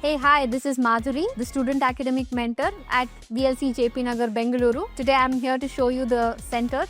Hey, hi, this is Madhuri, the student academic mentor at VLC JP Nagar, Bengaluru. Today I'm here to show you the center.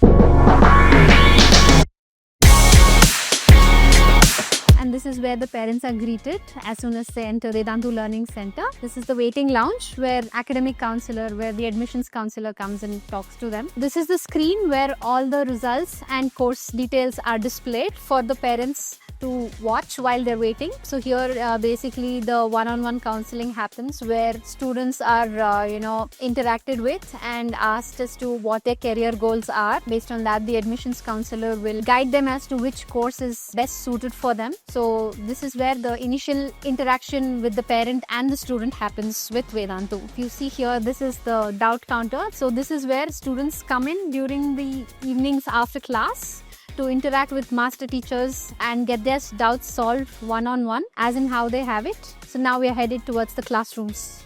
And this is where the parents are greeted as soon as they enter Vedantu Learning Center. This is the waiting lounge where academic counselor, where the admissions counselor comes and talks to them. This is the screen where all the results and course details are displayed for the parents to watch while they're waiting. So here basically the one-on-one counseling happens where students are interacted with and asked as to what their career goals are. Based on that, the admissions counselor will guide them as to which course is best suited for them. So this is where the initial interaction with the parent and the student happens with Vedantu. If you see here, this is the doubt counter. So this is where students come in during the evenings after class to interact with master teachers and get their doubts solved one-on-one, as in how they have it. So now we are headed towards the classrooms.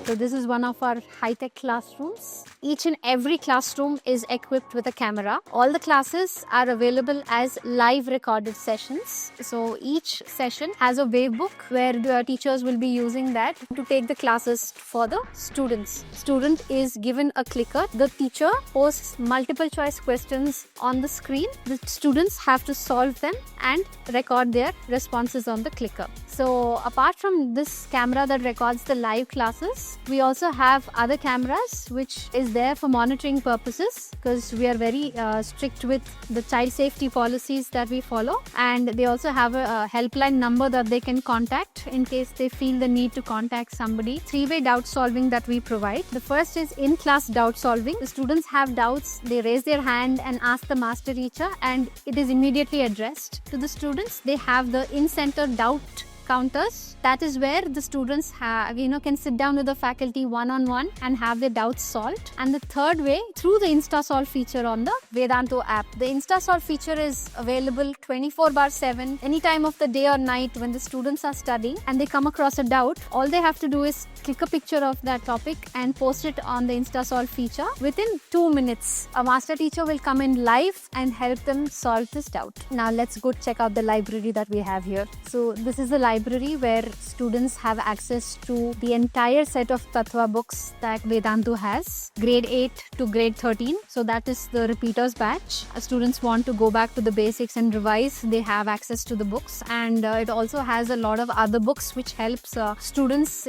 So this is one of our high-tech classrooms. Each and every classroom is equipped with a camera. All the classes are available as live recorded sessions. So each session has a wavebook where the teachers will be using that to take the classes for the students. Student is given a clicker. The teacher posts multiple choice questions on the screen. The students have to solve them and record their responses on the clicker. So apart from this camera that records the live classes, we also have other cameras which is there for monitoring purposes, because we are very strict with the child safety policies that we follow, and they also have a helpline number that they can contact in case they feel the need to contact somebody. Three-way doubt solving that we provide. The first is in-class doubt solving. The students have doubts, they raise their hand and ask the master teacher, and it is immediately addressed to the students. They have the in-center doubt counters. That is where the students can sit down with the faculty one-on-one and have their doubts solved. And the third way, through the InstaSolve feature on the Vedantu app. The InstaSolve feature is available 24/7, any time of the day or night when the students are studying and they come across a doubt. All they have to do is click a picture of that topic and post it on the InstaSolve feature. Within 2 minutes, a master teacher will come in live and help them solve this doubt. Now let's go check out the library that we have here. So this is the library where students have access to the entire set of Tattva books that Vedantu has, grade 8 to grade 13. So that is the repeaters batch. Students want to go back to the basics and revise, they have access to the books, and it also has a lot of other books which helps students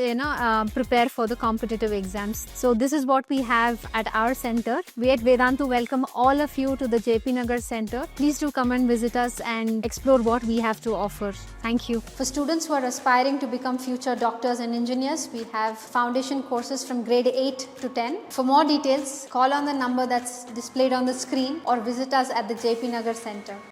prepare for the competitive exams. So this is what we have at our center. We at Vedantu welcome all of you to the JP Nagar Center. Please do come and visit us and explore what we have to offer. Thank you. For students who are aspiring to become future doctors and engineers, we have foundation courses from grade 8 to 10. For more details, call on the number that's displayed on the screen or visit us at the JP Nagar Center.